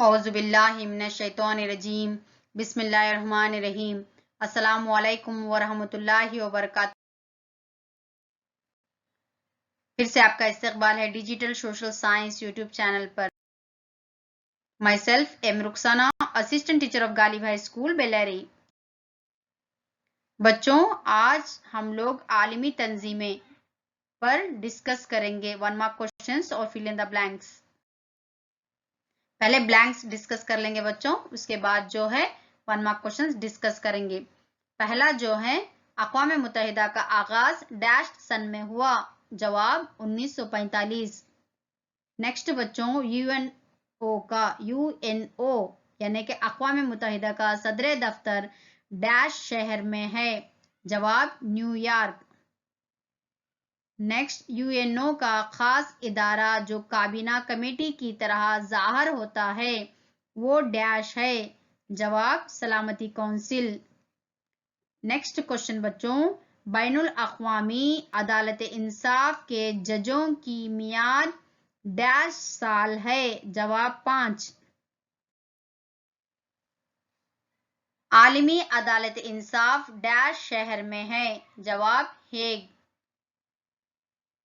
औज़ुबिल्लाहिमिनश्शैतानिर्रजीम बिस्मिल्लाहिर्रहमानिर्रहीम अस्सलामु अलैकुम वरहमतुल्लाहि वबरकातुहू। फिर से आपका इस्तकबाल है digital social science YouTube channel पर। Myself am Rukhsana, assistant teacher of Ghalib high school Bellary. बच्चों, आज हम लोग आलिमी तंजीमें पर डिस्कस करेंगे 1 मार्क क्वेश्चंस और फिल इन द ब्लैंक्स। पहले ब्लैंक्स डिस्कस कर लेंगे बच्चों, उसके बाद जो है 1 मार्क क्वेश्चंस डिस्कस करेंगे। पहला जो है, अक़वाम मुत्तहिदा का आगाज डैश सन में हुआ? जवाब 1945। नेक्स्ट बच्चों, यूएनओ का यूएनओ यानी कि अक़वाम मुत्तहिदा का सदर दफ्तर डैश शहर में है? जवाब न्यूयॉर्क। नेक्स्ट, यूएनओ का खास इदारा जो काबीना कमेटी की तरह ज़ाहिर होता है वो डैश है? जवाब सलामती कौंसिल। नेक्स्ट क्वेश्चन बच्चों, बैनुल अक़वामी अदालत इंसाफ के जजों की मियाद डैश साल है? जवाब 5। आलमी अदालत इंसाफ डैश शहर में है? जवाब हेग।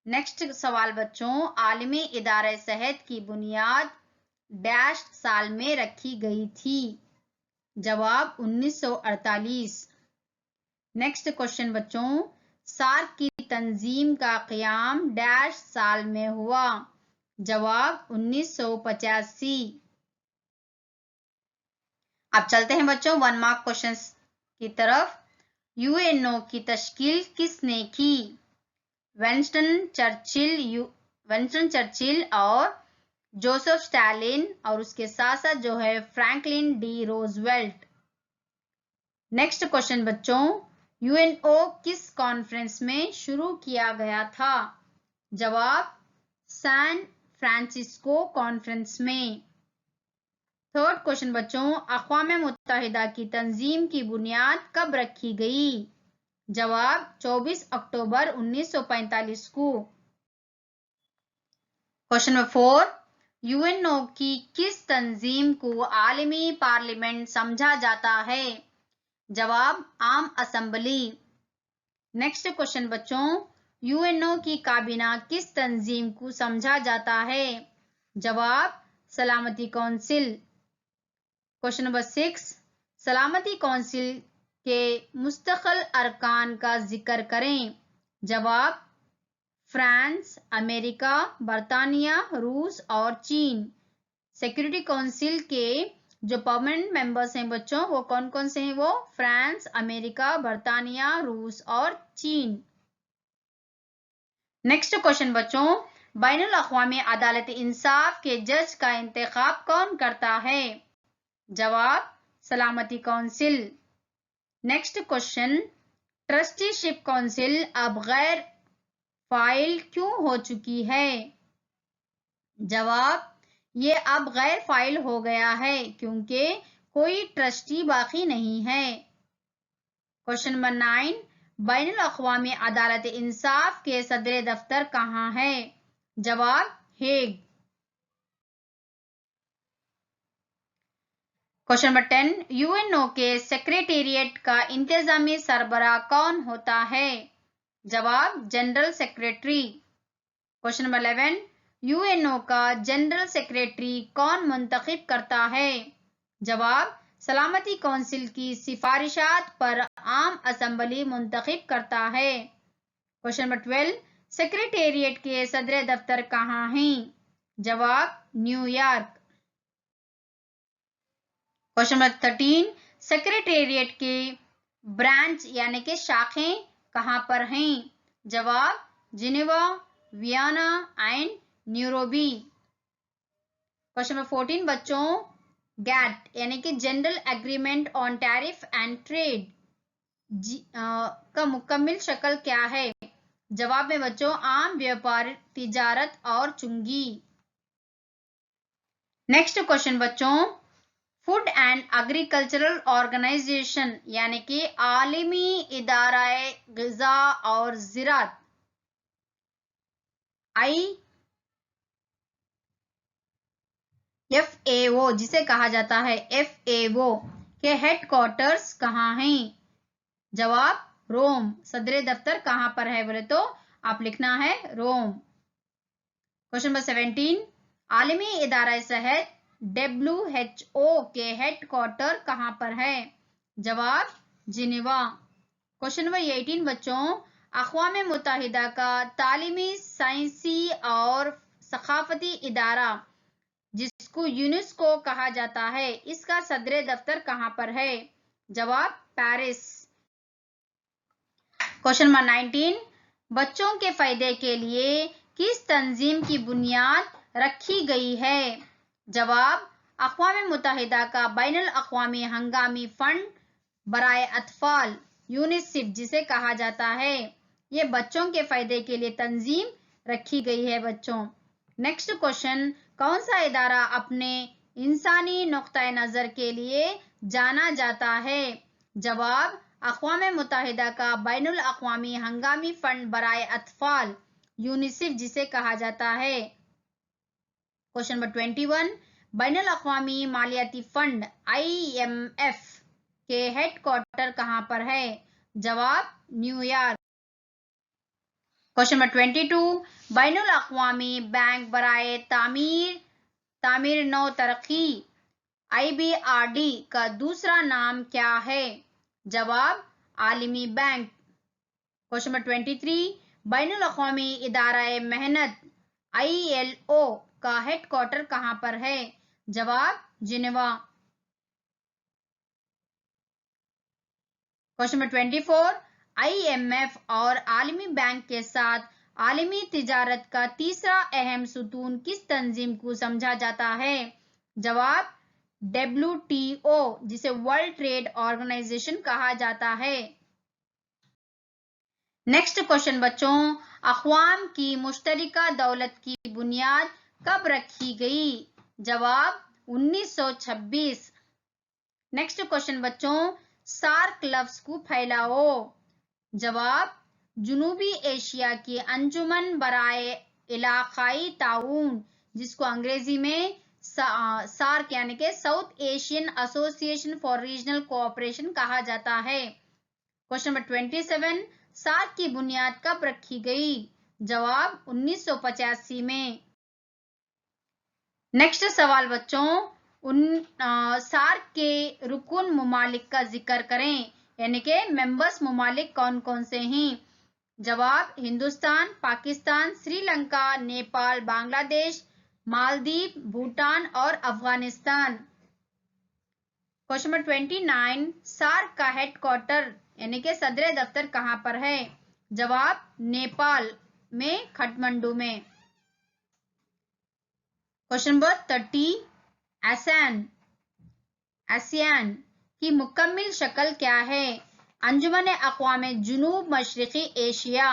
नेक्स्ट सवाल बच्चों, आलमी इदारे सेहत की बुनियाद डैश साल में रखी गई थी? जवाब 1948। नेक्स्ट क्वेश्चन बच्चों, सार्क की तंजीम का क़याम डैश साल में हुआ? जवाब 1985। अब चलते हैं बच्चों 1 मार्क क्वेश्चंस की तरफ। यूएनओ की तश्कील किसने की? विंस्टन चर्चिल और जोसेफ स्टालिन, और उसके साथ साथ जो है Franklin D Roosevelt. Next question बच्चों, यूएनओ किस कॉन्फ्रेंस में शुरू किया गया था? जवाब सैन फ्रांसिस्को कॉन्फ्रेंस में। थर्ड क्वेश्चन बच्चों, अक़वाम मुत्तहिदा की तंजीम की बुनियाद कब रखी गई? जवाब 24 अक्टूबर 1945 को। क्वेश्चन नंबर 4, यूएनओ की किस तंजीम को आलमी पार्लियामेंट समझा जाता है? जवाब आम असम्बली। नेक्स्ट क्वेश्चन बच्चों, यूएनओ की काबीना किस तंजीम को समझा जाता है? जवाब सलामती कौंसिल। क्वेश्चन नंबर 6, सलामती कौंसिल के मुस्तक़िल अरकान का जिक्र करें? जवाब फ्रांस, अमेरिका, बरतानिया, रूस और चीन। सिक्योरिटी काउंसिल के जो परमानेंट मेंबर्स हैं बच्चों, वो कौन कौन से हैं? वो फ्रांस, अमेरिका, बरतानिया, रूस और चीन। नेक्स्ट क्वेश्चन बच्चों, बैनुल अक़वामी अदालत इंसाफ के जज का इंतखाब कौन करता है? जवाब सलामती council. Next question, trusteeship council अब गैर फाइल क्यों हो चुकी है? जवाब ये अब गैर फाइल हो गया है क्योंकि कोई ट्रस्टी बाकी नहीं है। क्वेश्चन नंबर 9, बैनुल अक़वामी अदालत इंसाफ के सदर दफ्तर कहाँ है? जवाब हेग। क्वेश्चन नंबर 10, यूएनओ के सेक्रेटेरिएट का इंतजामी सरबराह कौन होता है? जवाब general secretary. Question number 11, UNO का जनरल सेक्रेटरी कौन मुंतखब करता है? जवाब सलामती कौंसिल की सिफारिशात पर आम असम्बली मुंतखब करता है। क्वेश्चन नंबर 12, सेक्रेटेरिएट के सदर दफ्तर कहाँ हैं? जवाब न्यूयॉर्क। क्वेश्चन नंबर 13, सेक्रेटेरिएट के ब्रांच यानी कि शाखें कहाँ पर हैं? जवाब Geneva, Vienna and Nairobi. Question number 14 बच्चों, गैट यानी कि general agreement on tariff and trade का मुकम्मिल शक्ल क्या है? जवाब में बच्चों आम व्यापार, तिजारत और चुंगी। नेक्स्ट क्वेश्चन बच्चों, फूड एंड एग्रीकल्चरल ऑर्गेनाइजेशन यानी कि आलमी इदाराए ग़िज़ा और ज़राअत FAO जिसे कहा जाता है FAO के हेडक्वार्टर्स कहाँ हैं? जवाब रोम। सदर दफ्तर कहाँ पर है बोले तो आप लिखना है रोम। क्वेश्चन नंबर 17, आलमी इदारा सेहत WHO के हेडक्वार्टर कहाँ पर है? जवाब जिनेवा। क्वेश्चन नंबर 18 बच्चों, अक़वाम मुत्तहिदा का तालीमी, साइंसी और सकाफती इदारा जिसको यूनेस्को कहा जाता है, इसका सदर दफ्तर कहाँ पर है? जवाब पेरिस। क्वेश्चन नंबर 19, बच्चों के फायदे के लिए किस तंजीम की बुनियाद रखी गई है? जवाब अक़वाम मुत्तहिदा का बैनुल अक़वामी हंगामी फंड बराए अतफाल यूनिसेफ जिसे कहा जाता है, ये बच्चों के फायदे के लिए तंजीम रखी गई है बच्चों। नेक्स्ट क्वेश्चन, कौन सा इदारा अपने इंसानी नुक्ता नज़र के लिए जाना जाता है? जवाब अक़वाम मुत्तहिदा का बैनुल अक़वामी हंगामी फंड बराए अतफाल यूनिसेफ जिसे कहा जाता है। क्वेश्चन नंबर 21, बैनुल अक़वामी मालियाती फंड IMF के हेडक्वार्टर कहाँ पर है? जवाब न्यूयॉर्क। क्वेश्चन नंबर 22, बैनुल अक़वामी बैंक बराए तामीर नौ तरक्की IBRD का दूसरा नाम क्या है? जवाब आलमी बैंक। क्वेश्चन नंबर 23, बैनुल अक़वामी इदारा मेहनत ILO का हेडक्वार्टर कहाँ पर है? जवाब जिनेवा। क्वेश्चन नंबर 24, IMF और आलमी बैंक के साथ आलमी तिजारत का तीसरा अहम सुतून किस तंजीम को समझा जाता है? जवाब WTO जिसे वर्ल्ड ट्रेड ऑर्गेनाइजेशन कहा जाता है। नेक्स्ट क्वेश्चन बच्चों, अक़वाम की मुश्तरका दौलत की बुनियाद कब रखी गई? जवाब 1926। नेक्स्ट क्वेश्चन बच्चों, सार्क लफ्ज को फैलाओ। जवाब जुनूबी एशिया की अंजुमन बराए इलाकाई ताउन जिसको अंग्रेजी में सार्क यानी कि south Asian association for regional cooperation कहा जाता है। क्वेश्चन नंबर 27, सार्क की बुनियाद कब रखी गई? जवाब 1985 में। नेक्स्ट सवाल बच्चों, सार्क के रुकन मुमालिक का जिक्र करें, यानी कि मेंबर्स मुमालिक कौन कौन से हैं? जवाब हिंदुस्तान, पाकिस्तान, श्रीलंका, नेपाल, बांग्लादेश, मालदीव, भूटान और अफगानिस्तान। क्वेश्चन नंबर 29, सार्क का हेडक्वार्टर यानी कि सदर दफ्तर कहाँ पर है? जवाब नेपाल में काठमांडू में। क्वेश्चन नंबर 30, आसियान की मुकम्मिल शक्ल क्या है? अंजुमन अक़वाम जुनूब मशरिक़ी एशिया।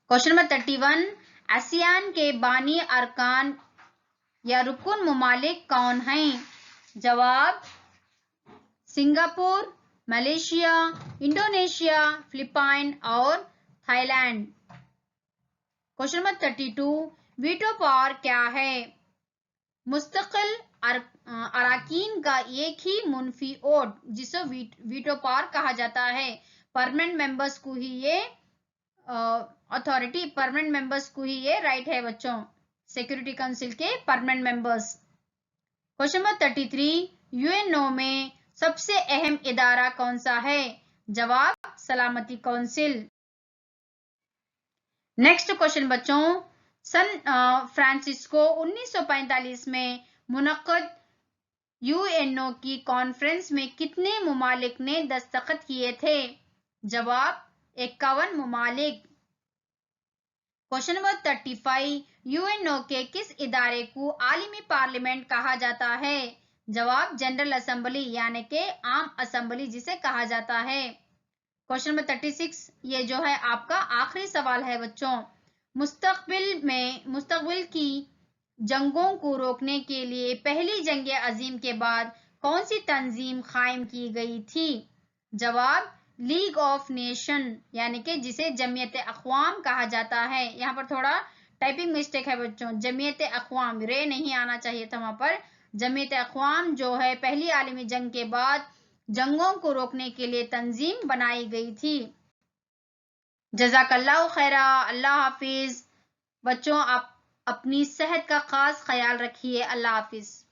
क्वेश्चन नंबर 31, आसियान के बानी अरकान या रुकन मुमालिक कौन हैं? जवाब सिंगापुर, मलेशिया, इंडोनेशिया, फिलीपाइन और Thailand. Question number 32, veto power क्या है? मुस्तकिल अराकीन का एक ही मुनफी वोट जिसे वीटो पावर कहा जाता है। परमानेंट मेंबर्स को ही ये अथॉरिटी, परमानेंट मेंबर्स को ही ये राइट है बच्चों, सिक्योरिटी काउंसिल के permanent members. Question number 33, UNO में सबसे अहम इदारा कौन सा है? जवाब सलामती काउंसिल। नेक्स्ट क्वेश्चन बच्चों, सन फ्रांसिस्को 1945 में मुनक्कद यूएनओ की कॉन्फ्रेंस में कितने मुमालिक ने दस्तखत किए थे? जवाब 51 मुमालिक। क्वेश्चन नंबर 35, यूएनओ के किस इदारे को आलमी पार्लियामेंट कहा जाता है? जवाब जनरल असेंबली यानी कि आम असेंबली जिसे कहा जाता है। क्वेश्चन नंबर 36, ये जो है आपका आखिरी सवाल है बच्चों, मुस्तकबिल की जंगों को रोकने के लिए पहली जंग अजीम के बाद कौन सी तंजीम कायम की गई थी? जवाब लीग ऑफ नेशन यानी कि जिसे जमीयत अक़वाम कहा जाता है। यहाँ पर थोड़ा टाइपिंग मिस्टेक है बच्चों, जमीयत अक़वाम, रे नहीं आना चाहिए था वहां पर। जमीयत अक़वाम जो है पहली आलमी जंग के बाद जंगों को रोकने के लिए तंजीम बनाई गई थी। जज़ाकल्लाहु खैरा, अल्लाह हाफिज। बच्चों आप अपनी सेहत का खास ख्याल रखिए। अल्लाह हाफिज।